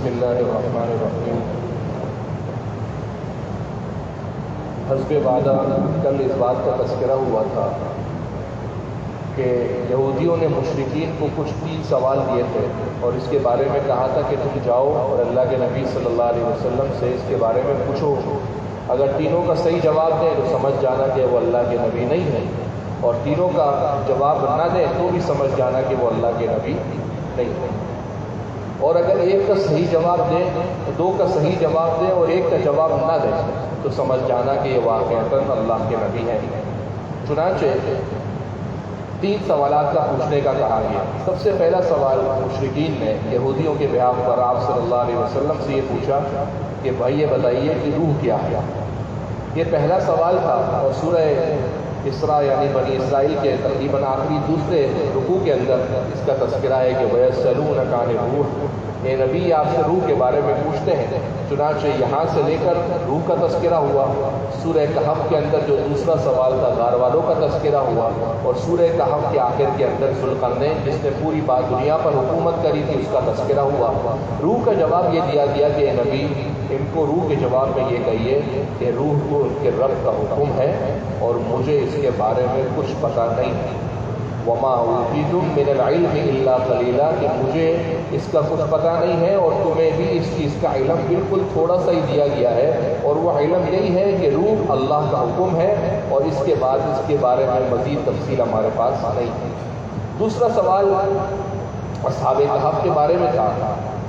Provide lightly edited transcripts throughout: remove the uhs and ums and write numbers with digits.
بسم اللہ الرحمن الرحیم۔ حسب وعدہ کل اس بات کا تذکرہ ہوا تھا کہ یہودیوں نے مشرکین کو کچھ 3 سوال دیے تھے اور اس کے بارے میں کہا تھا کہ تم جاؤ اور اللہ کے نبی صلی اللہ علیہ وسلم سے اس کے بارے میں پوچھو، اگر تینوں کا صحیح جواب دیں تو سمجھ جانا کہ وہ اللہ کے نبی نہیں ہیں، اور تینوں کا جواب نہ دیں تو بھی سمجھ جانا کہ وہ اللہ کے نبی نہیں ہیں، اور اگر ایک کا صحیح جواب دیں، 2 کا صحیح جواب دیں اور 1 کا جواب نہ دیں تو سمجھ جانا کہ یہ واقعتاً اللہ کے نبی ہیں۔ چنانچہ 3 سوالات کا پوچھنے کا کہا گیا۔ سب سے پہلا سوال مشرکین نے یہودیوں کے بیان پر آپ صلی اللہ علیہ وسلم سے یہ پوچھا کہ بھائی یہ بتائیے کہ روح کیا ہے۔ یہ پہلا سوال تھا، اور سورہ اسراء یعنی بنی اسرائیل کے تقریباً آخری دوسرے رکوع کے اندر اس کا تذکرہ ہے کہ وَيَسْأَلُونَكَ عَنِ الرُّوحِ، اے نبی آپ سے روح کے بارے میں پوچھتے ہیں۔ چنانچہ یہاں سے لے کر روح کا تذکرہ ہوا، سورہ کہف کے اندر جو دوسرا سوال تھا غار والوں کا تذکرہ ہوا، اور سورہ کہف کے آخر کے اندر ذوالقرنین جس نے پوری بات دنیا پر حکومت کری تھی اس کا تذکرہ ہوا۔ روح کا جواب یہ دیا گیا کہ اے نبی ان کو روح کے جواب میں یہ کہیے کہ روح کو ان کے رب کا حکم ہے اور مجھے اس کے بارے میں کچھ پتہ نہیں ہے۔ وما اوتیتم من العلم الا قلیلا، کہ مجھے اس کا کچھ پتہ نہیں ہے اور تمہیں بھی اس چیز کا علم بالکل تھوڑا سا ہی دیا گیا ہے، اور وہ علم یہی ہے کہ روح اللہ کا حکم ہے اور اس کے بعد اس کے بارے میں مزید تفصیل ہمارے پاس نہیں ہے۔ دوسرا سوال اصحاب کہف کے بارے میں تھا،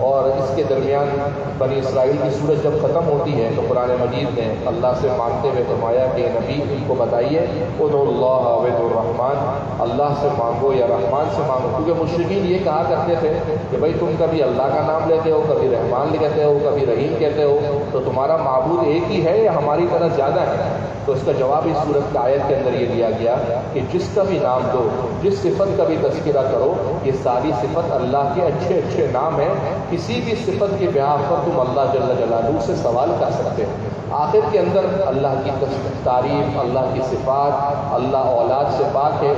اور اس کے درمیان بنی اسرائیل کی سورت جب ختم ہوتی ہے تو قرآن مجید نے اللہ سے مانگتے ہوئے فرمایا کہ نبی ان کو بتائیے ادعوا اللہ او ادعوا الرحمن، اللہ سے مانگو یا رحمان سے مانگو، کیونکہ مشرکین یہ کہا کرتے تھے کہ بھائی تم کبھی اللہ کا نام لیتے ہو، کبھی رحمان کہتے ہو، کبھی رحیم کہتے ہو، تو تمہارا معبود ایک ہی ہے یا ہماری طرح زیادہ ہے؟ تو اس کا جواب اس سورت کی آیت کے اندر یہ دیا گیا کہ جس کا بھی نام دو، جس صفت کا بھی تذکرہ کرو، یہ ساری صفت اللہ کے اچھے اچھے نام ہیں، کسی بھی صفت کے بیان پر تم اللہ جل جلالہ سے سوال کر سکتے ہو۔ آخر کے اندر اللہ کی تعریف، اللہ کی صفات، اللہ اولاد سے پاک ہے،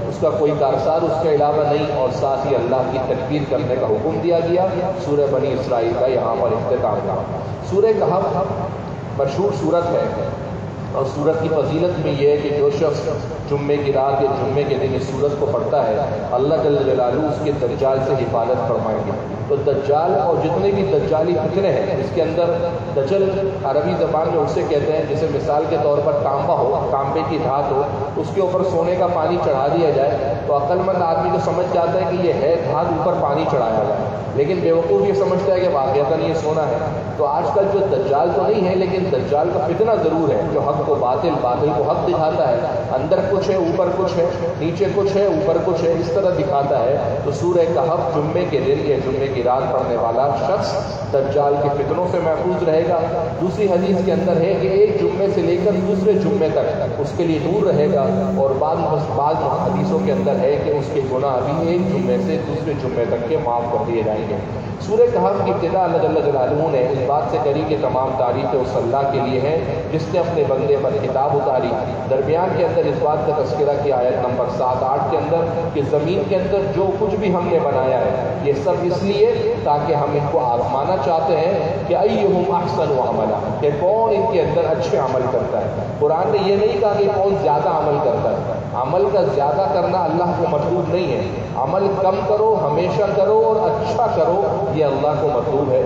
اس کا کوئی کارساز اس کے علاوہ نہیں، اور ساتھ ہی اللہ کی تکبیر کرنے کا حکم دیا گیا۔ سورہ بنی اسرائیل کا یہاں پر اختتام ہوا۔ سورہ کہف مشہور سورت ہے، اور سورت کی فضیلت میں یہ ہے کہ جو شخص جمعے کی رات یا جمعے کے دن اس سورت کو پڑھتا ہے اللہ جل جلالہ اس کے دجال سے حفاظت فرمائیں گے۔ تو دجال اور جتنے بھی دجالی فتنے ہیں اس کے اندر دجل عربی زبان میں اسے کہتے ہیں جیسے مثال کے طور پر تانبا ہو، تانبے کی دھات ہو، اس کے اوپر سونے کا پانی چڑھا دیا جائے تو عقل مند آدمی تو سمجھ جاتا ہے کہ یہ ہے دھات اوپر پانی چڑھایا ہوا ہے، لیکن بیوقوف یہ سمجھتا ہے کہ واقعتاً یہ سونا ہے۔ تو آج کل جو دجال تو نہیں ہے لیکن دجال کا فتنہ ضرور ہے، جو حق کو باطل، باطل کو حق دکھاتا ہے، اندر کچھ ہے اوپر کچھ ہے، نیچے کچھ ہے اوپر کچھ ہے، اس طرح دکھاتا ہے۔ تو سورہ کہف جمعے کے دن یا جمعے کی رات پڑھنے والا شخص دجال کے فتنوں سے محفوظ رہے گا۔ دوسری حدیث کے اندر ہے کہ ایک جمعے سے لے کر دوسرے جمعے تک اس کے لیے نور رہے گا، اور بعض حدیثوں کے اندر ہے کہ اس کے گناہ بھی ایک جمعے سے دوسرے جمعے تک کے معاف کر دیے جائیں گے۔ سورہ کہف کی ابتدا اللہ جل جلالہ نے اس بات سے کری کہ تمام تعریفیں اس اللہ کے لیے ہیں جس نے اپنے بندے پر کتاب اتاری۔ درمیان کے اندر اس بات کا تذکرہ کیا آیت نمبر 7-8 کے اندر کہ زمین کے اندر جو کچھ بھی ہم نے بنایا ہے یہ سب اس لیے تاکہ ہم ان کو آزمانا چاہتے ہیں کہ ایہم احسن عملا، کہ کون ان کے اندر اچھے عمل کرتا ہے۔ قرآن نے یہ نہیں کہا کہ کون زیادہ عمل کرتا ہے، عمل کا زیادہ کرنا اللہ کو مطلوب نہیں ہے، عمل کم کرو، ہمیشہ کرو اور اچھا کرو، یہ اللہ کو مطلوب ہے۔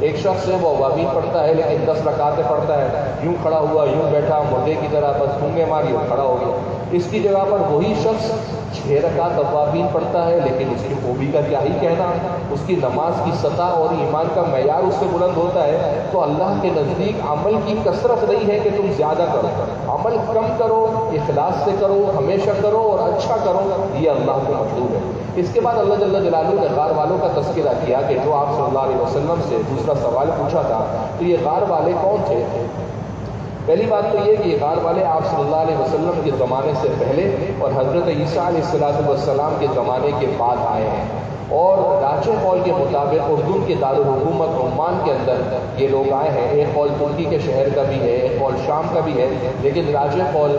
ایک شخص ہے وہ اوابین پڑھتا ہے لیکن 10 رکعتیں پڑھتا ہے، یوں کھڑا ہوا یوں بیٹھا مردے کی طرح، بس ٹھونگے ماری اور کھڑا ہو گیا۔ اس کی جگہ پر وہی شخص 6 رکعت اوابین پڑھتا ہے لیکن اس کی خوبی کا کیا ہی کہنا، اس کی نماز کی سطح اور ایمان کا معیار اس سے بلند ہوتا ہے۔ تو اللہ کے نزدیک عمل کی کثرت نہیں ہے کہ تم زیادہ کرو، عمل کم کرو، اخلاص سے کرو، ہمیشہ کرو اور اچھا کرو، یہ اللہ کو مطلوب ہے۔ اس کے بعد اللہ جل جلالہ نے غار والوں کا تذکرہ کیا کہ جو آپ صلی اللہ علیہ وسلم سے دوسرا سوال پوچھا تھا تو یہ غار والے کون تھے؟ پہلی بات تو یہ کہ یہ غار والے آپ صلی اللہ علیہ وسلم کے زمانے سے پہلے اور حضرت عیسیٰ علیہ السلام کے زمانے کے بعد آئے ہیں، اور راجح قول کے مطابق اردن کے دارالحکومت عمان کے اندر یہ لوگ آئے ہیں۔ ایک قول ترکی کے شہر کا بھی ہے، ایک قول شام کا بھی ہے، لیکن راجح قول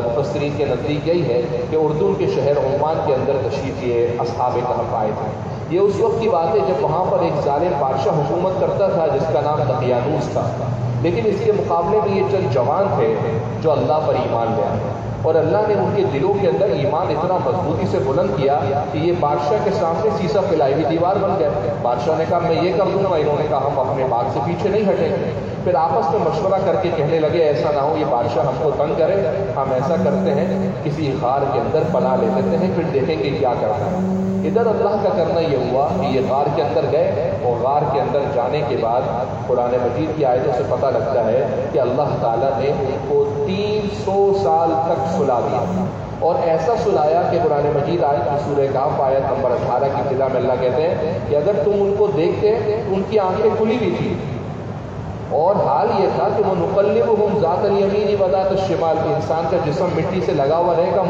مفسرین کے نزدیک یہی ہے کہ اردن کے شہر عمان کے اندر تشریف یہ اصحاب کہف آئے تھے۔ یہ اس وقت کی بات ہے جب وہاں پر ایک ظالم بادشاہ حکومت کرتا تھا جس کا نام دقیانوس تھا، لیکن اس کے مقابلے میں یہ چند جوان تھے جو اللہ پر ایمان لے آئے، اور اللہ نے ان کے دلوں کے اندر ایمان اتنا مضبوطی سے بلند کیا کہ یہ بادشاہ کے سامنے سیسا پلائی ہوئی دیوار بن گئے۔ بادشاہ نے کہا میں یہ کر دوں گا، انہوں نے کہا ہم اپنے بات سے پیچھے نہیں ہٹیں گے۔ پھر آپس میں مشورہ کر کے کہنے لگے ایسا نہ ہو یہ بادشاہ ہم کو تنگ کرے، ہم ایسا کرتے ہیں کسی غار کے اندر پناہ لے لیتے ہیں، پھر دیکھیں گے کیا کرنا ہے۔ ادھر اللہ کا کرنا یہ ہوا کہ یہ غار کے اندر گئے، اور غار کے اندر جانے کے بعد قرآن مجید کی آیتوں سے پتہ لگتا ہے کہ اللہ تعالیٰ نے ان کو 300 سال تک سلا دیا، اور ایسا سلایا کہ قرآن مجید آیت سورہ کہف آیت نمبر 18 کی ابتدا میں اللہ کہتے ہیں کہ اگر تم ان کو دیکھتے ان کی آنکھیں کھلی ہوئی تھی، اور حال یہ تھا کہ وہ نقلبہم ذات الیمین و ذات الشمال، انسان کا جسم مٹی سے لگا ہوا رہے گا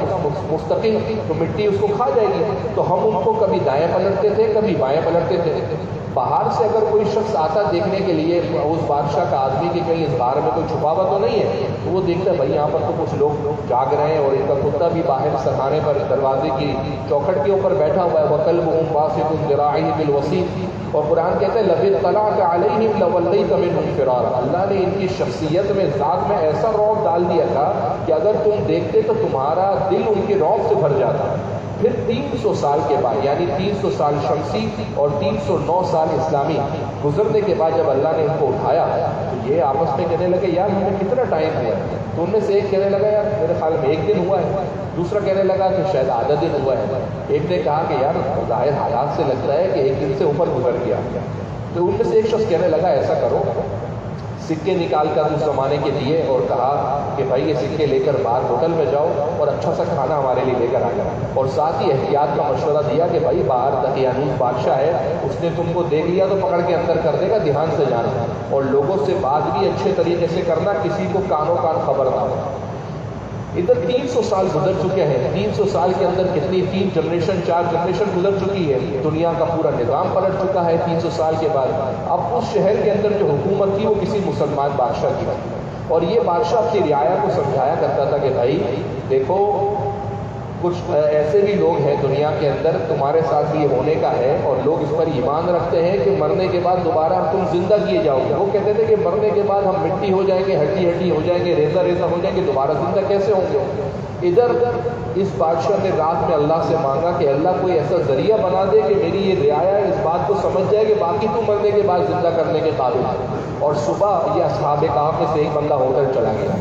مستقل، تو مٹی اس کو کھا جائے گی، تو ہم ان کو کبھی دائیں پلٹتے تھے کبھی بائیں پلٹتے تھے۔ باہر سے اگر کوئی شخص آتا دیکھنے کے لیے اس بادشاہ کا آدمی کہ کہیں اس غار میں کوئی چھپا ہوا تو نہیں ہے، تو وہ دیکھتا ہے بھائی یہاں پر تو کچھ لوگ جاگ رہے ہیں، اور ان کا کتا بھی باہر سرحانے پر دروازے کی چوکھٹ کے اوپر بیٹھا ہوا ہے، وَكَلْبُهُمْ بَاسِطٌ ذِرَاعِهِ بِالْوَصِيدِ، اور قرآن کہتے ہیں لَقَدْ اطَّلَعْتَ عَلَيْهِمْ لَوَلَّيْتَ مِنْهُمْ فِرَارًا، اللہ نے ان کی شخصیت میں ذات میں ایسا رعب ڈال دیا تھا کہ اگر تم دیکھتے تو تمہارا دل ان کے رعب سے بھر جاتا۔ پھر 300 سال کے بعد یعنی 300 سال شمسی اور 309 سال اسلامی گزرنے کے بعد جب اللہ نے ان کو اٹھایا تو یہ آپس میں کہنے لگے یار ہمیں کتنا ٹائم ہوا ہے، تو ان میں سے ایک کہنے لگا یار میرے خیال میں 1 دن ہوا ہے، دوسرا کہنے لگا کہ شاید آدھا دن ہوا ہے، ایک نے کہا کہ یار ظاہر حالات سے لگتا ہے کہ 1 دن سے اوپر گزر گیا۔ تو ان میں سے ایک شخص کہنے لگا ایسا کرو، سکے نکال کر اس زمانے کے دیے اور کہا کہ بھائی یہ سکے لے کر باہر ہوٹل میں جاؤ اور اچھا سا کھانا ہمارے لیے لے کر آ جاؤ، اور ساتھ ہی احتیاط کا مشورہ دیا کہ بھائی باہر دقیانوس بادشاہ ہے، اس نے تم کو دیکھ لیا تو پکڑ کے اندر کر دے گا، دھیان سے جانا، اور لوگوں سے بات بھی اچھے طریقے سے کرنا، کسی کو کانوں کان خبر نہ ہو۔ ادھر 300 سال گزر چکے ہیں، 300 سال کے اندر کتنی 3 جنریشن 4 جنریشن گزر چکی ہے، دنیا کا پورا نظام پلٹ چکا ہے 300 سال کے بعد۔ اب اس شہر کے اندر جو حکومت تھی وہ کسی مسلمان بادشاہ کی تھی، اور یہ بادشاہ اپنی رعایا کو سمجھایا کرتا تھا کہ بھائی دیکھو کچھ ایسے بھی لوگ ہیں دنیا کے اندر، تمہارے ساتھ بھی یہ ہونے کا ہے، اور لوگ اس پر ایمان رکھتے ہیں کہ مرنے کے بعد دوبارہ تم زندہ کیے جاؤ گے۔ وہ کہتے تھے کہ مرنے کے بعد ہم مٹی ہو جائیں گے، ہڈی ہڈی ہو جائیں گے، ریزہ ریزہ ہو جائیں گے، دوبارہ زندہ کیسے ہوں گے؟ ادھر اس بادشاہ نے رات میں اللہ سے مانگا کہ اللہ کوئی ایسا ذریعہ بنا دے کہ میری یہ رعایا اس بات کو سمجھ جائے کہ باقی تو مرنے کے بعد زندہ کرنے کے قابل ہے۔ اور صبح یہ اصحاب کہف میں سے ایک بندہ ہوٹل چلا گیا،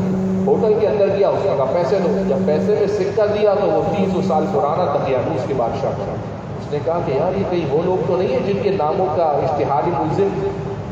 ہوٹل کے اندر گیا، اس نے کہا پیسے دو، جب پیسے میں سکہ دیا تو وہ 300 سال پرانا دقیانوس کے بادشاہ تھا۔ اس نے کہا کہ یار یہ کہیں وہ لوگ تو نہیں ہیں جن کے ناموں کا اشتہاری ملزم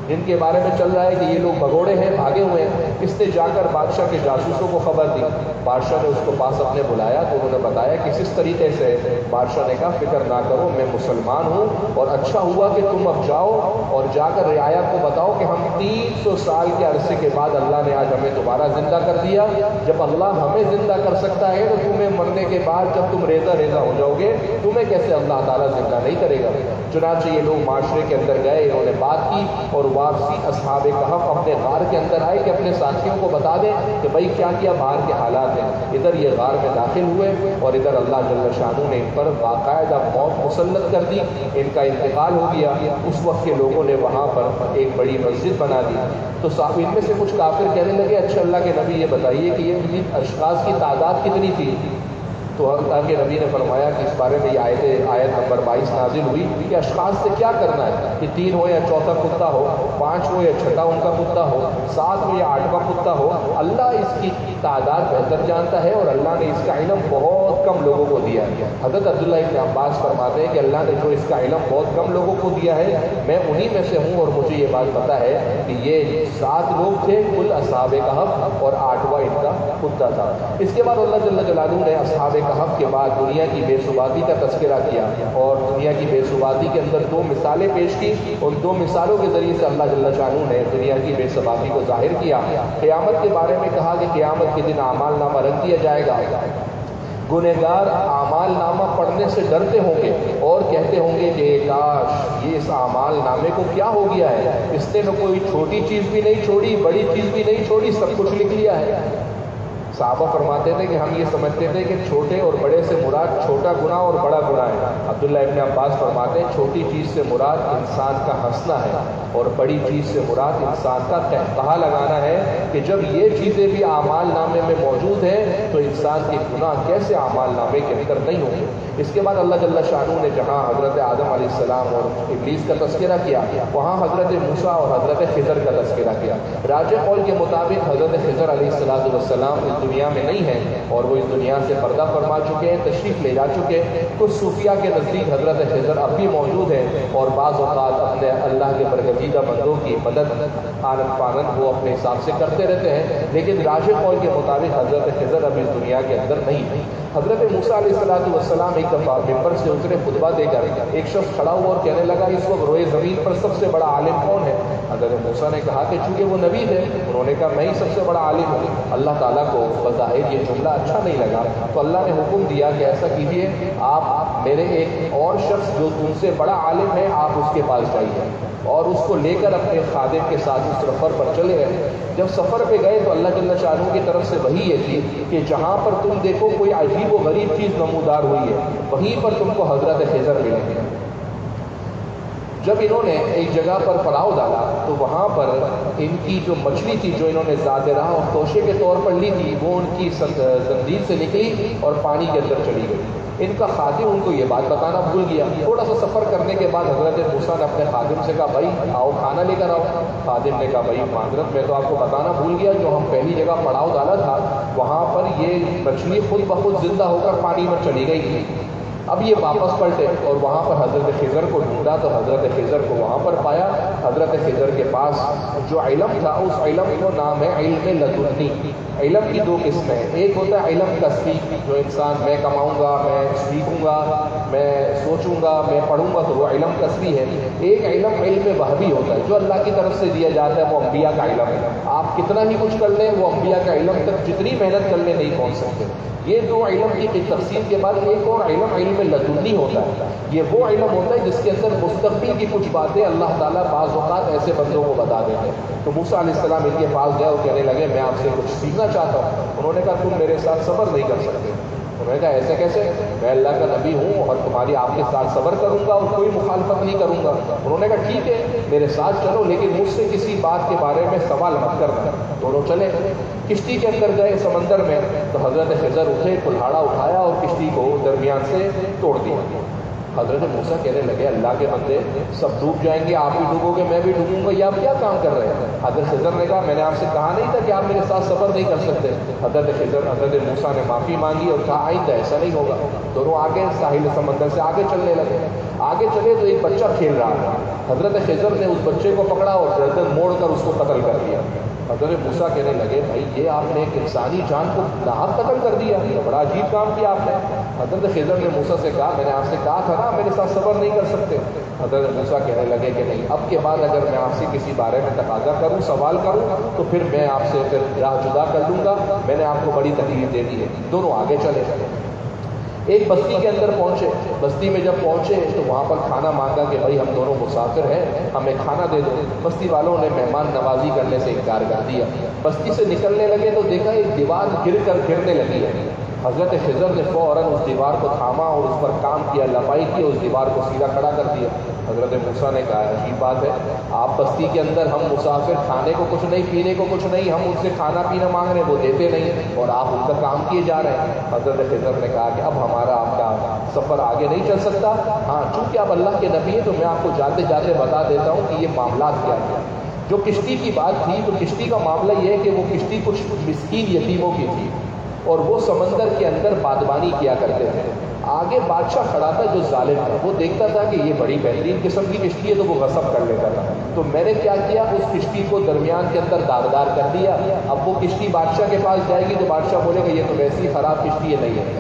جن کے بارے میں چل رہا ہے کہ یہ لوگ بگوڑے ہیں، بھاگے ہوئے ہیں۔ اس نے جا کر بادشاہ کے جاسوسوں کو خبر دی، بادشاہ نے اس کو پاس اپنے بلایا تو انہوں نے بتایا کہ کس طریقے سے۔ بادشاہ نے کہا فکر نہ کرو، میں مسلمان ہوں، اور اچھا ہوا کہ تم اب جاؤ اور جا کر رعایا کو بتاؤ کہ ہم 300 سال کے عرصے کے بعد اللہ نے آج ہمیں دوبارہ زندہ کر دیا۔ جب اللہ ہمیں زندہ کر سکتا ہے تو تمہیں مرنے کے بعد جب تم ریزہ ریزہ ہو جاؤ گے تمہیں کیسے اللہ تعالیٰ زندہ نہیں کرے گا؟ چنانچہ یہ لوگ معاشرے کے اندر گئے، انہوں نے بات کی، اور واپسی اصحاب کہف اپنے غار کے اندر آئے کہ اپنے ساتھیوں کو بتا دیں کہ بھائی کیا کیا باہر کے حالات ہیں۔ ادھر یہ غار میں داخل ہوئے، اور ادھر اللہ جل شانہ نے ان پر باقاعدہ موت مسلط کر دی، ان کا انتقال ہو گیا۔ اس وقت کے لوگوں نے وہاں پر ایک بڑی مسجد بنا دی۔ تو صاحب ان میں سے کچھ کافر کہنے لگے اچھا اللہ کے نبی یہ بتائیے کہ یہ اشخاص کی تعداد کتنی تھی؟ تو اللہ کے نبی نے فرمایا کہ اس بارے میں یہ آیت نمبر 22 نازل ہوئی کہ اشخاص سے کیا کرنا ہے کہ 3 ہو یا چوتھا کتا ہو، 5 ہو یا چھٹا ان کا کتا ہو، 7 ہو یا 8واں کتا ہو، اللہ اس کی تعداد بہتر جانتا ہے، اور اللہ نے اس کا علم بہت کم لوگوں کو دیا ہے۔ حضرت عبداللہ ابن عباس فرماتے ہیں کہ اللہ نے جو اس کا علم بہت کم لوگوں کو دیا ہے میں انہی میں سے ہوں، اور مجھے یہ بات پتہ ہے کہ یہ 7 لوگ تھے کل اصحاب کہف، اور 8واں ان کا کتا تھا۔ اس کے بعد اللہ جل جلالہ نے اصحاب کہف کے بعد دنیا کی بے ثباتی کا تذکرہ کیا، اور دنیا کی بے ثباتی کے اندر 2 مثالیں پیش کی، اور 2 مثالوں کے ذریعے سے اللہ جل شانہ نے دنیا کی بے ثباتی کو ظاہر کیا۔ قیامت کے بارے میں کہا کہ قیامت کے دن اعمال نامہ رکھ دیا جائے گا، گنہگار اعمال نامہ پڑھنے سے ڈرتے ہوں گے اور کہتے ہوں گے کہ کاش یہ اس اعمال نامے کو کیا ہو گیا ہے، اس نے نہ کوئی چھوٹی چیز بھی نہیں چھوڑی، بڑی چیز بھی نہیں چھوڑی، سب کچھ لکھ لیا ہے۔ صحابہ فرماتے تھے کہ ہم یہ سمجھتے تھے کہ چھوٹے اور بڑے سے مراد چھوٹا گناہ اور بڑا گناہ ہے۔ عبداللہ ابن عباس فرماتے ہیں چھوٹی چیز سے مراد انسان کا ہنسنا ہے اور بڑی چیز سے مراد انسان کا کہا لگانا ہے کہ جب یہ چیزیں بھی اعمال نامے میں موجود ہیں تو انسان کے گناہ کیسے اعمال نامے کے اندر نہیں ہوں گے۔ اس کے بعد اللہ جل شانہ نے جہاں حضرت آدم علیہ السلام اور ابلیس کا تذکرہ کیا وہاں حضرت موسیٰ اور حضرت خضر کا تذکرہ کیا۔ راجح قول کے مطابق حضرت خضر علیہ السلام اس دنیا میں نہیں ہیں اور وہ اس دنیا سے پردہ فرما چکے ہیں، تشریف لے جا چکے ہیں۔ کچھ صوفیہ کے نزدیک حضرت خضر اب بھی موجود ہے اور بعض اوقات اپنے اللہ کے برگزیدہ بندوں کی مدد آنن فانن وہ اپنے حساب سے کرتے رہتے ہیں، لیکن راجح قول کے مطابق حضرت خضر اب اس دنیا کے اندر نہیں ہے۔ حضرت موسیٰ علیہ السلام ایک دفعہ ممبر سے اترے خطبہ دے کر ایک شخص کھڑا ہوا اور کہنے لگا اس وقت روئے زمین پر سب سے بڑا عالم کون ہے؟ حضرت موسیٰ نے کہا کہ چونکہ وہ نبی ہے، انہوں نے کہا میں ہی سب سے بڑا عالم ہوں۔ اللہ تعالیٰ کو بظاہر یہ جملہ اچھا نہیں لگا تو اللہ نے حکم دیا کہ ایسا کیجیے آپ میرے ایک اور شخص جو تم سے بڑا عالم ہے آپ اس کے پاس جائیے، اور اس کو لے کر اپنے خادم کے ساتھ اس سفر پر چلے گئے۔ جب سفر پہ گئے تو اللہ جل شانہ کی طرف سے وحی یہ تھی کہ جہاں پر تم دیکھو کوئی عجیب و غریب چیز نمودار ہوئی ہے وہیں پر تم کو حضرت خضر ملیں گے۔ جب انہوں نے ایک جگہ پر پڑاؤ ڈالا تو وہاں پر ان کی جو مچھلی تھی جو انہوں نے ذات راہ اور توشے کے طور پر لی تھی وہ ان کی زنجیر سے نکلی اور پانی کے اندر چلی گئی۔ ان کا خادم ان کو یہ بات بتانا بھول گیا۔ تھوڑا سا سفر کرنے کے بعد حضرت موسیٰ نے اپنے خادم سے کہا بھائی آؤ کھانا لے کر آؤ۔ خادم نے کہا بھائی معذرت میں تو آپ کو بتانا بھول گیا، جو ہم پہلی جگہ پڑاؤ ڈالا تھا وہاں پر یہ مچھلی خود بخود زندہ ہو کر پانی میں چلی گئی تھی۔ اب یہ واپس پلٹے اور وہاں پر حضرت خضر کو ڈھونڈا تو حضرت خضر کو وہاں پر پایا۔ حضرت خضر کے پاس جو علم تھا اس علم کو نام ہے علم لدنی۔ علم کی دو قسمیں ہیں، ایک ہوتا ہے علم کسبی جو انسان میں کماؤں گا، میں سیکھوں گا، میں سوچوں گا، میں پڑھوں گا تو وہ علم کسبی ہے۔ ایک علم علم وہبی ہوتا ہے جو اللہ کی طرف سے دیا جاتا ہے، وہ انبیاء کا علم ہے۔ آپ کتنا ہی کچھ کر لیں وہ انبیاء کا علم تک جتنی محنت کر لیں نہیں پہنچ سکتے۔ یہ دو علم کی تقسیم کے بعد ایک اور علم علم لدنی ہوتا ہے۔ یہ وہ علم ہوتا ہے جس کے اندر مستقبل کی کچھ باتیں اللہ تعالیٰ بعض اوقات ایسے بندوں کو بتا دیتے ہیں۔ تو موسیٰ علیہ السلام ان کے پاس گئے اور کہنے لگے میں آپ سے کچھ سیکھنا چاہتا ہوں۔ انہوں نے کہا تم میرے ساتھ صبر نہیں کر سکتے۔ انہوں نے کہا ایسے کیسے؟ میں اللہ کا نبی ہوں اور تمہاری آپ کے ساتھ صبر کروں گا اور کوئی مخالفت نہیں کروں گا۔ انہوں نے کہا ٹھیک ہے میرے ساتھ چلو لیکن مجھ سے کسی بات کے بارے میں سوال مت کرنا۔ دونوں چلے کشتی کے اندر گئے سمندر میں تو حضرت خضر اٹھے، کلہاڑا اٹھایا اور کشتی کو درمیان سے توڑ دیا۔ حضرت موسیٰ کہنے لگے اللہ کے بندے سب ڈوب جائیں گے، آپ بھی ڈوبو گے میں بھی ڈوبوں گا، یہ آپ کیا کام کر رہے ہیں؟ حضرت خضر نے کہا میں نے آپ سے کہا نہیں تھا کہ آپ میرے ساتھ صبر نہیں کر سکتے۔ حضرت موسیٰ نے معافی مانگی اور کہا آئندہ ایسا نہیں ہوگا۔ دونوں آگے ساحل سمندر سے آگے چلنے لگے۔ آگے چلے تو ایک بچہ کھیل رہا تھا، حضرت خضر نے اس بچے کو پکڑا اور گردن موڑ کر اس کو قتل کر دیا۔ حضرت موسیٰ کہنے لگے بھائی یہ آپ نے ایک انسانی جان کو ناحق قتل کر دیا، بڑا عجیب کام کیا آپ نے۔ حضرت خضر نے موسیٰ سے کہا میں نے آپ سے کہا تھا نا میرے ساتھ صبر نہیں کر سکتے۔ حضرت موسیٰ کہنے لگے کہ نہیں اب کے بعد اگر میں آپ سے کسی بارے میں تقاضا کروں سوال کروں تو پھر میں آپ سے پھر راہ جدا کر لوں گا، میں نے آپ کو بڑی تکلیف دے دی ہے۔ دونوں آگے چلے ایک بستی کے اندر پہنچے۔ بستی میں جب پہنچے تو وہاں پر کھانا مانگا کہ بھائی ہم دونوں مسافر ہیں ہمیں کھانا دے دو۔ بستی والوں نے مہمان نوازی کرنے سے انکار کر دیا۔ بستی سے نکلنے لگے تو دیکھا ایک دیوار گرنے لگی ہے۔ حضرت خضر نے فوراً اس دیوار کو تھاما اور اس پر کام کیا، لپائی کی، اس دیوار کو سیدھا کھڑا کر دیا۔ حضرت موسیٰ نے کہا عجیب بات ہے، آپ بستی کے اندر ہم مسافر کھانے کو کچھ نہیں پینے کو کچھ نہیں، ہم ان سے کھانا پینا مانگ رہے ہیں وہ دیتے نہیں اور آپ ان کا کام کیے جا رہے ہیں۔ حضرت خضر نے کہا کہ اب ہمارا آپ کا سفر آگے نہیں چل سکتا، ہاں چونکہ آپ اللہ کے نبی ہیں تو میں آپ کو جاتے جاتے بتا دیتا ہوں کہ یہ معاملات کیا ہیں۔ جو کشتی کی بات تھی تو کشتی کا معاملہ یہ ہے کہ وہ کشتی کچھ مسکین یتیموں کی تھی اور وہ سمندر کے اندر بادبانی کیا کرتے تھے۔ آگے بادشاہ کھڑا تھا جو ظالم تھا، وہ دیکھتا تھا کہ یہ بڑی بہترین قسم کی کشتی ہے تو وہ غصب کر لیتا تھا۔ تو میں نے کیا کیا اس کشتی کو درمیان کے اندر داغدار کر دیا۔ اب وہ کشتی بادشاہ کے پاس جائے گی تو بادشاہ بولے گا یہ تو ویسی خراب کشتی ہے نہیں ہے۔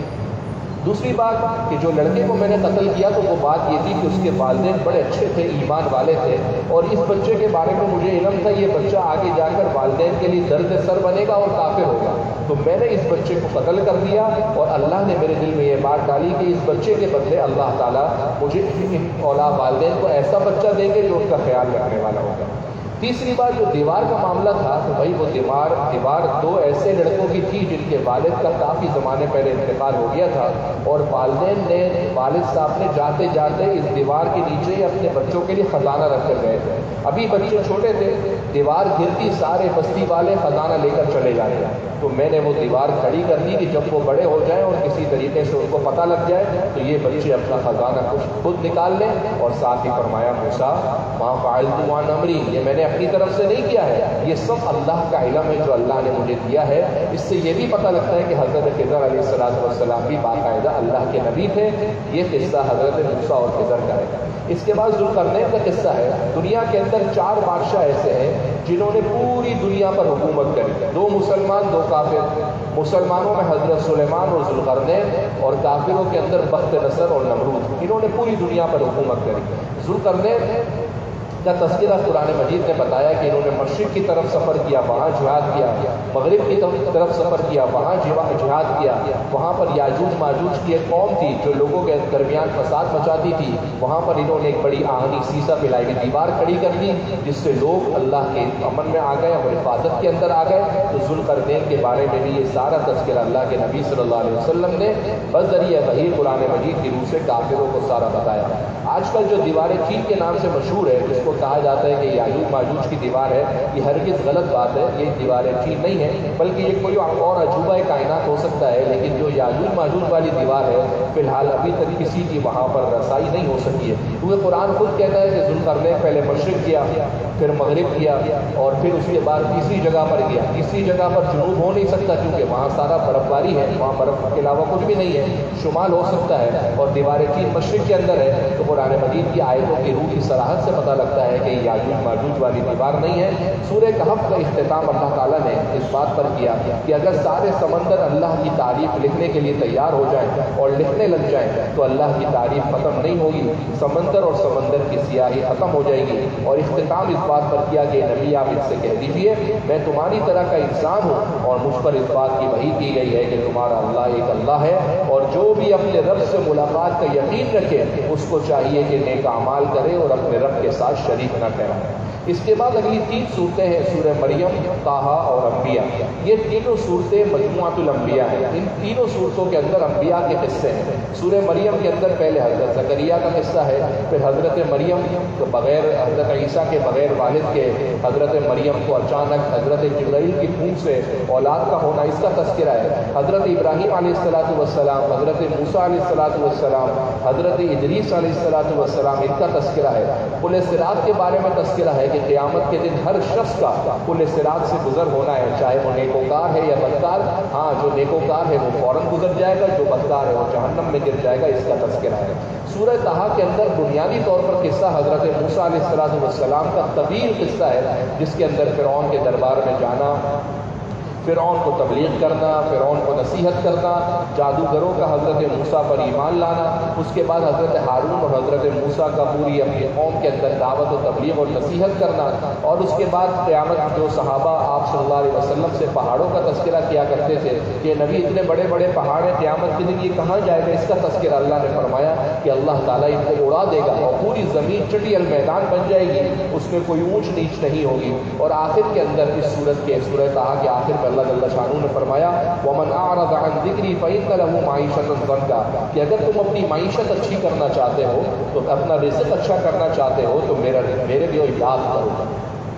دوسری بات کہ جو لڑکے کو میں نے قتل کیا تو وہ بات یہ تھی کہ اس کے والدین بڑے اچھے تھے، ایمان والے تھے اور اس بچے کے بارے میں مجھے علم تھا یہ بچہ آگے جا کر والدین کے لیے درد سر بنے گا اور کافر ہوگا، تو میں نے اس بچے کو قتل کر دیا اور اللہ نے میرے دل میں یہ بات ڈالی کہ اس بچے کے بدلے اللہ تعالیٰ مجھے اولاد والدین کو ایسا بچہ دیں گے جو ان کا خیال رکھنے والا ہوگا۔ تیسری بات جو دیوار کا معاملہ تھا تو بھائی وہ دیوار دو ایسے لڑکوں کی تھی جن کے والد کا کافی زمانے پہلے انتقال ہو گیا تھا، اور والد صاحب نے جاتے جاتے اس دیوار کے نیچے ہی اپنے بچوں کے لیے خزانہ رکھ کر گئے تھے۔ ابھی بچے چھوٹے تھے، دیوار گرتی سارے بستی والے خزانہ لے کر چلے جاتے، تو میں نے وہ دیوار کھڑی کر دی کہ جب وہ بڑے ہو جائیں اور کسی طریقے سے ان کو پتہ لگ جائے تو یہ بچے اپنا خزانہ خود نکال لیں، اور ساتھ ہی فرمایا موسیٰ ما فعلت عن امری، یہ میں نے اپنی طرف سے نہیں کیا ہے، یہ سب اللہ کا علم ہے جو اللہ نے مجھے دیا ہے۔ اس سے یہ بھی پتہ لگتا ہے کہ حضرت خضر علیہ السلام بھی باقاعدہ اللہ کے نبی تھے۔ یہ قصہ حضرت موسیٰ اور خضر کا ہے۔ اس کے بعد ذوالقرنین کا قصہ ہے۔ دنیا کے اندر 4 بادشاہ ایسے ہیں جنہوں نے پوری دنیا پر حکومت کری، 2 مسلمان 2 کافر۔ مسلمانوں میں حضرت سلیمان اور ذوالقرنین، اور کافروں کے اندر بخت نصر اور نمرود، انہوں نے پوری دنیا پر حکومت کری۔ ذوالقرنین کا تذکرہ قرآن مجید نے بتایا کہ انہوں نے مشرق کی طرف سفر کیا، وہاں جہاد کیا، مغرب کی طرف سفر کیا، وہاں جہاد کیا۔ وہاں پر یاجوج ماجوج کی ایک قوم تھی جو لوگوں کے درمیان فساد مچاتی تھی، وہاں پر انہوں نے ایک بڑی آہنی سیسا پلائی ہوئی دیوار کھڑی کر دی جس سے لوگ اللہ کے امن میں آ گئے اور حفاظت کے اندر آ گئے۔ تو ذوالقرنین کے بارے میں بھی یہ سارا تذکرہ اللہ کے نبی صلی اللہ علیہ وسلم نے بذریعہ وحی قرآن مجید کی روح سے کافروں کو سارا بتایا۔ آج کل جو دیوار چین کے نام سے مشہور ہے، جس کو کہا جاتا ہے کہ یاجوج ماجوج کی دیوار ہے، یہ ہرگز غلط بات ہے، یہ دیوار چین نہیں ہے، بلکہ یہ کوئی اور عجوبہ کائنات ہو سکتا ہے، لیکن جو یاجوج ماجوج والی دیوار ہے فی الحال ابھی تک کسی کی وہاں پر رسائی نہیں ہو سکی ہے۔ کیونکہ قرآن خود کہتا ہے کہ ذوالقرنین پہلے مشرق کیا، پھر مغرب کیا، اور پھر اس کے بعد تیسری جگہ پر گیا۔ تیسری جگہ پر جنوب ہو نہیں سکتا کیونکہ وہاں سارا برف باری ہے، وہاں برف کے علاوہ کچھ بھی نہیں ہے۔ شمال ہو سکتا ہے، اور دیوار چین مشرق کے اندر ہے، تو قرآن مجید کی آیتوں کی روح کی صراحت سے پتہ لگتا ہے کہ یاجوج ماجوج والی دیوار نہیں ہے۔ سورہ کہف کا اختتام اللہ تعالیٰ نے اس بات پر کیا کہ اگر سارے سمندر اللہ کی تعریف لکھنے کے لیے تیار ہو جائیں اور لکھنے لگ جائیں تو اللہ کی تعریف ختم نہیں ہوگی، سمندر اور سمندر کی سیاہی ختم ہو جائے گی۔ اور اختتام اس بات پر کیا کہ نبی آپ اس سے کہہ دیجیے میں تمہاری طرح کا انسان ہوں، اور مجھ پر اس بات کی وحی کی گئی ہے کہ تمہارا اللہ ایک اللہ ہے، اور جو بھی اپنے رب سے ملاقات کا یقین رکھے اس کو چاہیے کہ نیک اعمال کرے اور اپنے رب کے ساتھ شریک نہ ٹھہرائے۔ اس کے بعد اگلی 3 صورتیں ہیں، سورہ مریم، طٰہٰ اور انبیاء۔ یہ تینوں صورتیں مجموعۃ الانبیاء ہیں۔ ان تینوں صورتوں کے اندر انبیاء کے قصے ہیں۔ سورہ مریم کے اندر پہلے حضرت زکریا کا قصہ ہے، پھر حضرت مریم تو بغیر حضرت عیسیٰ کے بغیر والد کے حضرت مریم کو اچانک حضرت جبرائیل کی پھونک سے اولاد کا ہونا، اس کا تذکرہ ہے۔ حضرت ابراہیم علیہ السلام، حضرت موسیٰ علیہ السلام، حضرت ادریس علیہ السلام، ان کا تذکرہ ہے۔ پل صراط کے بارے میں تذکرہ ہے کہ قیامت کے دن ہر شخص کا پل صراط سے گزر ہونا ہے، چاہے وہ نیکوکار ہے یا بدکار۔ ہاں، جو نیکوکار ہے وہ فوراً گزر جائے گا، جو بدکار ہے وہ جہنم میں گر جائے گا، اس کا تذکرہ ہے۔ سورہ طٰہٰ کے اندر بنیادی طور پر قصہ حضرت موسیٰ علیہ السلام کا طویل قصہ ہے، جس کے اندر فرعون کے دربار میں جانا، فرعون کو تبلیغ کرنا، فرعون کو نصیحت کرنا، جادوگروں کا حضرت موسیٰ پر ایمان لانا، اس کے بعد حضرت ہارون اور حضرت موسیٰ کا پوری اپنی قوم کے اندر دعوت و تبلیغ اور نصیحت کرنا، اور اس کے بعد قیامت جو صحابہ آپ صلی اللہ علیہ وسلم سے پہاڑوں کا تذکرہ کیا کرتے تھے کہ نبی اتنے بڑے بڑے پہاڑ ہیں، قیامت کے دن یہ کہاں جائے گا، اس کا تذکرہ اللہ نے فرمایا کہ اللہ تعالیٰ ان کو اڑا دے گا اور پوری زمین چٹیل میدان بن جائے گی، اس میں کوئی اونچ نیچ نہیں ہوگی۔ اور آخر کے اندر اس سورت کے سورہ طٰہٰ کے آخر میں اللہ جل شانہ نے فرمایا وَمَنْ أَعْرَضَ عَنْ ذِكْرِي فَإِنَّ لَهُ مَعِيشَةً ضَنْكًا، کہ اگر تم اپنی معیشت اچھی کرنا چاہتے ہو، تو اپنا رزق اچھا کرنا چاہتے ہو تو میرے لیے یاد کرو،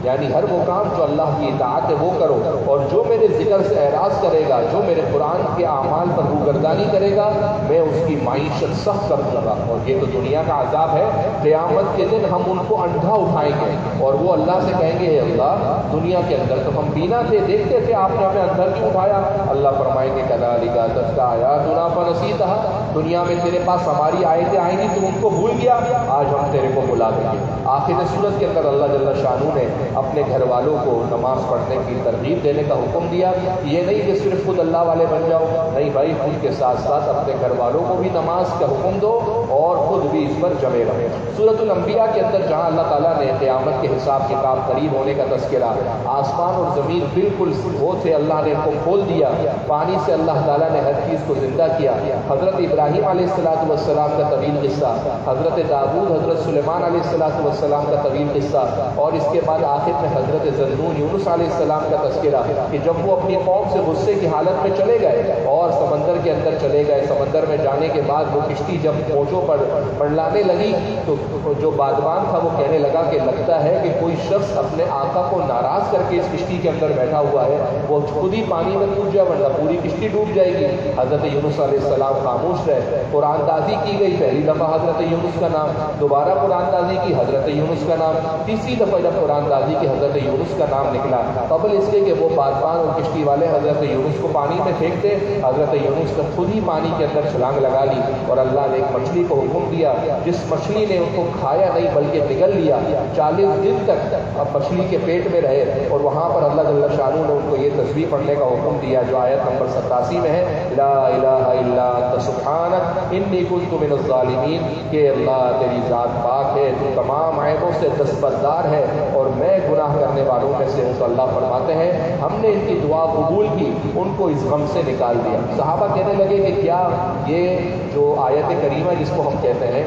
یعنی ہر وہ کام جو اللہ کی اطاعت ہے وہ کرو، اور جو میرے ذکر سے اعراض کرے گا، جو میرے قرآن کے اعمال پر روگردانی کرے گا، میں اس کی معیشت سخت کر دوں گا۔ اور یہ تو دنیا کا عذاب ہے، قیامت کے دن ہم ان کو انڈھا اٹھائیں گے اور وہ اللہ سے کہیں گے اے اللہ، دنیا کے اندر تو ہم بینا تھے، دیکھتے تھے، آپ نے ہمیں اندر کیوں اٹھایا؟ اللہ فرمائیں گے کذالک اتتک آیاتنا فنسیتھا، دنیا میں تیرے پاس ہماری آیتیں آئیں گی، تو ان کو بھول گیا، آج ہم تیرے کو بلا دیں گے۔ آخر سورت کے اندر اللہ جل شانہ نے اپنے گھر والوں کو نماز پڑھنے کی ترغیب دینے کا حکم دیا۔ یہ نہیں کہ صرف خود اللہ والے بن جاؤ، نہیں بھائی، خود کے ساتھ ساتھ اپنے گھر والوں کو بھی نماز کا حکم دو اور خود بھی اس پر جمے رہے۔ سورۃ الانبیاء کے اندر جہاں اللہ تعالیٰ نے قیامت کے حساب کتاب قریب ہونے کا تذکرہ، آسمان اور زمین بالکل وہ تھے، اللہ نے ان کو کھول دیا، پانی سے اللہ تعالیٰ نے ہر چیز کو زندہ کیا، حضرت ابراہیم علیہ السلام کا طویل قصہ، حضرت داؤد، حضرت سلیمان علیہ السلام کا طویل قصہ، اور اس کے بعد آخر میں حضرت ذنون یونس علیہ السلام کا تذکرہ کہ جب وہ اپنی قوم سے غصے کی حالت میں چلے گئے اور سمندر کے اندر چلے گئے، سمندر میں جانے کے بعد وہ کشتی جب موجوں پر پڑلانے لگی تو جو بادبان تھا وہ کہنے لگا کہ لگتا ہے کہ کوئی شخص اپنے آقا کو ناراض کر کے اس کشتی کے اندر بیٹھا ہوا ہے، وہ خود ہی پانی میں کود جائے ورنہ پوری کشتی ڈوب جائے گی۔ حضرت یونس علیہ السلام خاموش رہے، قرآن تازی کی گئی، پہلی دفعہ حضرت یونس کا نام، دوبارہ قرآن تازی کی حضرت یونس کا نام، تیسری دفعہ جب قرآن تازی کی حضرت یونس کا نام نکلا، قبل اس کے کہ وہ بادبان اور کشتی والے حضرت یونس کو پانی میں پھینکتے، حضرت یونس نے خود ہی پانی کے اندر چھلانگ لگا لی، اور اللہ نے ایک مچھلی کو حکم دیا، جس مچھلی نے ان کو کھایا نہیں بلکہ نگل لیا، 40 دن تک اب مچھلی کے پیٹ میں رہے، اور وہاں پر اللہ جل شانہ نے ان کو یہ تسبیح پڑھنے کا حکم دیا جو آیت نمبر 87 میں ہے، لا الہ الا انت سبحانک انی کنت من الظالمین، کہ اللہ تیری ذات پاک ہے، تو تمام عیبوں سے دستبردار ہے اور میں گناہ کرنے والوں میں سے ہوں۔ تو اللہ فرماتے ہیں ہم نے ان کی دعا قبول کی، ان کو اس غم سے نکال دیا۔ صحابہ کہنے لگے کہ کیا یہ جو آیت کریمہ جس کو ہم کہتے ہیں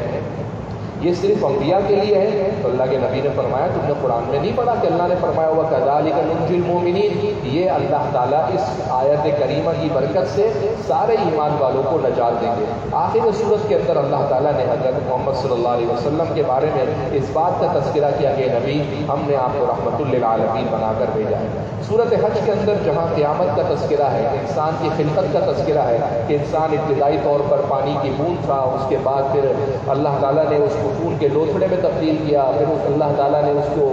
یہ صرف انبیاء کے لیے ہے؟ تو اللہ کے نبی نے فرمایا تم نے قرآن میں نہیں پڑھا کہ اللہ نے فرمایا ہوا کذالک ننجی المؤمنین، یہ اللہ تعالیٰ اس آیت کریمہ کی برکت سے سارے ایمان والوں کو نجات دیں گے۔ آخر سورت کے اندر اللہ تعالیٰ نے حضرت محمد صلی اللہ علیہ وسلم کے بارے میں اس بات کا تذکرہ کیا کہ نبی ہم نے آپ کو رحمت للعالمین بنا کر بھیجا ہے۔ سورت حج کے اندر جہاں قیامت کا تذکرہ ہے، انسان کی خلقت کا تذکرہ ہے کہ انسان ابتدائی طور پر پانی کی بوند تھا، اس کے بعد پھر اللہ تعالیٰ نے اس کو خون کے لوتھڑے میں تبدیل کیا، پھر اللہ تعالیٰ نے اس کو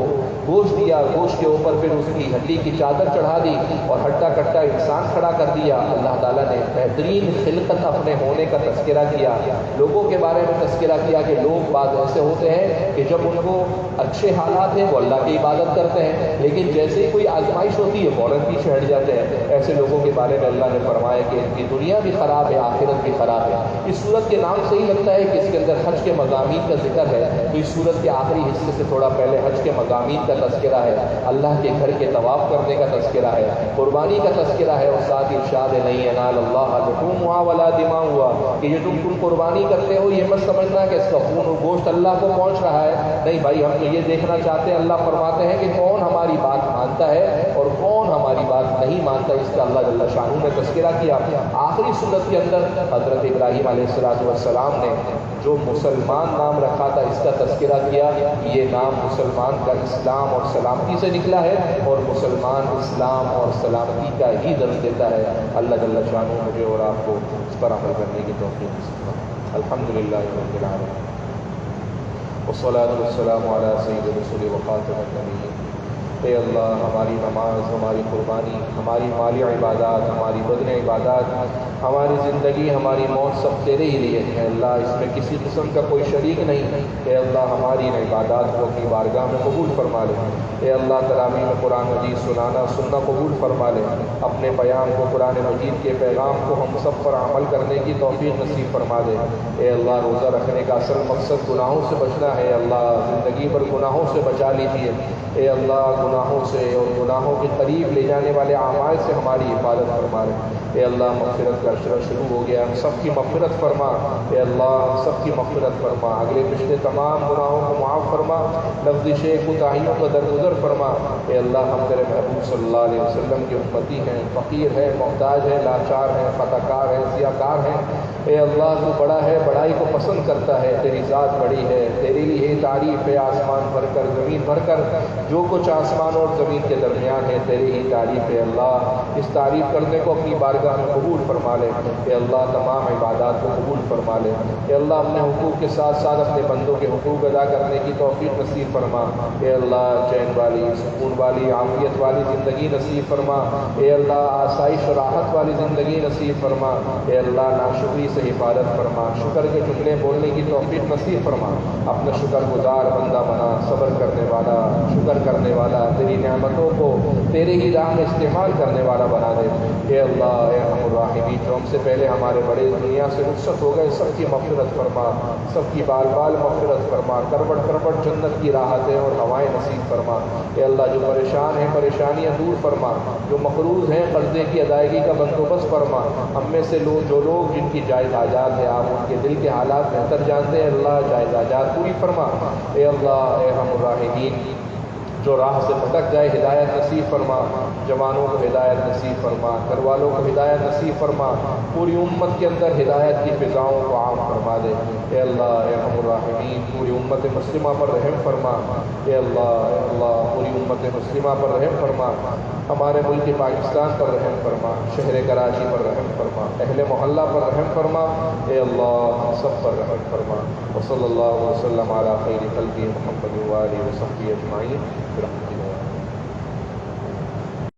گوشت دیا، گوشت کے اوپر پھر اس کی ہڈی کی چادر چڑھا دی اور ہٹا کٹا انسان کھڑا کر دیا۔ اللہ تعالیٰ نے بہترین خلقت اپنے ہونے کا تذکرہ کیا، لوگوں کے بارے میں تذکرہ کیا کہ لوگ بعض ایسے ہوتے ہیں کہ جب ان کو اچھے حالات ہیں وہ اللہ کی عبادت کرتے ہیں، لیکن جیسے ہی کوئی آزمائش ہوتی ہے فوراً پیچھے ہٹ جاتے ہیں۔ ایسے لوگوں کے بارے میں اللہ نے فرمایا کہ ان کی دنیا بھی خراب ہے، آخرت بھی خراب ہے۔ اس سورت کے نام سے ہی لگتا ہے کہ اس کے اندر حج کے مضامین کا ذکر ہے، تو اس سورت کے آخری حصے سے تھوڑا پہلے حج کے مضامین کا تذکرہ ہے، اللہ کے گھر کے طواف کرنے کا تذکرہ ہے، قربانی کا تذکرہ ہے، اور ساتھ ارشاد نہیں ینال اللہ لحومھا ولا دماؤھا، کہ یہ تم قربانی کرتے ہو یہ مت سمجھنا کہ اس کا خون و گوشت اللہ کو پہنچ رہا ہے، نہیں بھائی، ہم تو یہ دیکھنا چاہتے ہیں۔ اللہ فرماتے ہیں کہ کون ہماری بات مانتا ہے اور کون ہماری بات نہیں مانتا، اس کا اللہ جل شانہ نے تذکرہ کیا۔ آخری سورت کے اندر حضرت ابراہیم علیہ السلام نے جو مسلمان نام رکھا تھا اس کا تذکرہ کیا، یہ نام مسلمان کا اسلام اور سلامتی سے نکلا ہے، اور مسلمان اسلام اور سلامتی کا ہی درس دیتا ہے۔ اللہ جل شانہ مجھے اور آپ کو اس پر عمل کرنے کی توفیق نصیب۔ الحمدللہ رب العالمین، والصلاۃ والسلام علی سید الرسل وخاتم النبیین۔ اے اللہ ہماری نماز، ہماری قربانی، ہماری مالی عبادات، ہماری بدن عبادات، ہماری زندگی، ہماری موت سب تیرے ہی لیے ہیں اللہ، اس میں کسی قسم کا کوئی شریک نہیں۔ اے اللہ ہماری ان عبادات کو اپنی بارگاہ میں قبول فرما لے۔ اے اللہ تراویح میں قرآن مجید سننا قبول فرما لے۔ اپنے بیان کو، قرآن مجید کے پیغام کو ہم سب پر عمل کرنے کی توفیق نصیب فرما دے۔ اے اللہ روزہ رکھنے کا اصل مقصد گناہوں سے بچنا ہے، اللہ زندگی پر گناہوں سے بچا لیجیے۔ اے اللہ گناہوں سے اور گناہوں کے قریب لے جانے والے اعمال سے ہماری حفاظت فرما لے۔ اے اللہ مغفرت کا اشرہ شروع ہو گیا، ہم سب کی مغفرت فرما۔ اے اللہ ہم سب کی مغفرت فرما، اگلے پچھلے تمام گناہوں کو معاف فرما، لفظ کوتاہیوں کا درگزر فرما۔ اے اللہ ہم تیرے محبوب صلی اللہ علیہ وسلم کے امتی ہیں، فقیر ہیں، محتاج ہیں، لاچار ہیں، خطا کار ہیں، سیاہ کار ہیں۔ اے اللہ تو بڑا ہے، بڑائی کو پسند کرتا ہے، تیری ذات بڑی ہے، تیرے لیے تعریف ہے، آسمان بھر کر زمین بھر کر جو کچھ آسمان اور زمین کے درمیان ہے تیری ہی تعریف ہے اللہ، اس تعریف کرنے کو اپنی بارگاہ میں قبول فرما لے۔ اے اللہ تمام عبادات کو قبول فرما لے۔ اے اللہ اپنے حقوق کے ساتھ ساتھ اپنے بندوں کے حقوق ادا کرنے کی توفیق نصیب فرما۔ اے اللہ چین والی، سکون والی، عافیت والی زندگی نصیب فرما۔ اے اللہ آسائش و راحت والی زندگی نصیب فرما۔ اے اللہ ناشکری سے حفاظت فرما، شکر کے جملے بولنے کی توفیق نصیب فرما۔ اپنا شکر گزار بندہ بنا، صبر کرنے والا، شکر کرنے والا، تیری نعمتوں کو تیرے ہی راہ میں استعمال کرنے والا بنا دے۔ اے اللہ اے ارحم الراحمین، جو ہم سے پہلے ہمارے بڑے دنیا سے رخصت ہو گئے، سب کی مغفرت فرما، سب کی بال بال مغفرت فرما، کربٹ کربٹ جنت کی راحتیں اور ہوائیں نصیب فرما۔ اے اللہ جو پریشان ہیں پریشانیاں دور فرما، جو مقروض ہیں قرضے کی ادائیگی کا بندوبست فرما۔ ہم میں سے جو لوگ جن کی جائز حاجات ہے آپ ان کے دل کے حالات بہتر جانتے ہیں، اللہ جائز حاجات پوری فرما۔ اے اللہ اے ارحم الراحمین، جو راہ سے بھٹک جائے ہدایت نصیب فرما، جوانوں کو ہدایت نصیب فرما، گھر والوں کو ہدایت نصیب فرما، پوری امت کے اندر ہدایت کی فضاؤں کو عام فرما دے۔ اے اللہ اے ارحم الراحمین، پوری امت مسلمہ پر رحم فرما۔ اے اللہ پوری امت مسلمہ پر رحم فرما، ہمارے ملک پاکستان پر رحم فرما، شہر کراچی پر رحم فرما، اہل محلہ پر رحم فرما۔ اے اللہ ہم سب پر رحم فرما۔ وصلی اللہ وسلم علی خیر خلقہ محمد و آلہ وصحبہ اجمعین برحمتک۔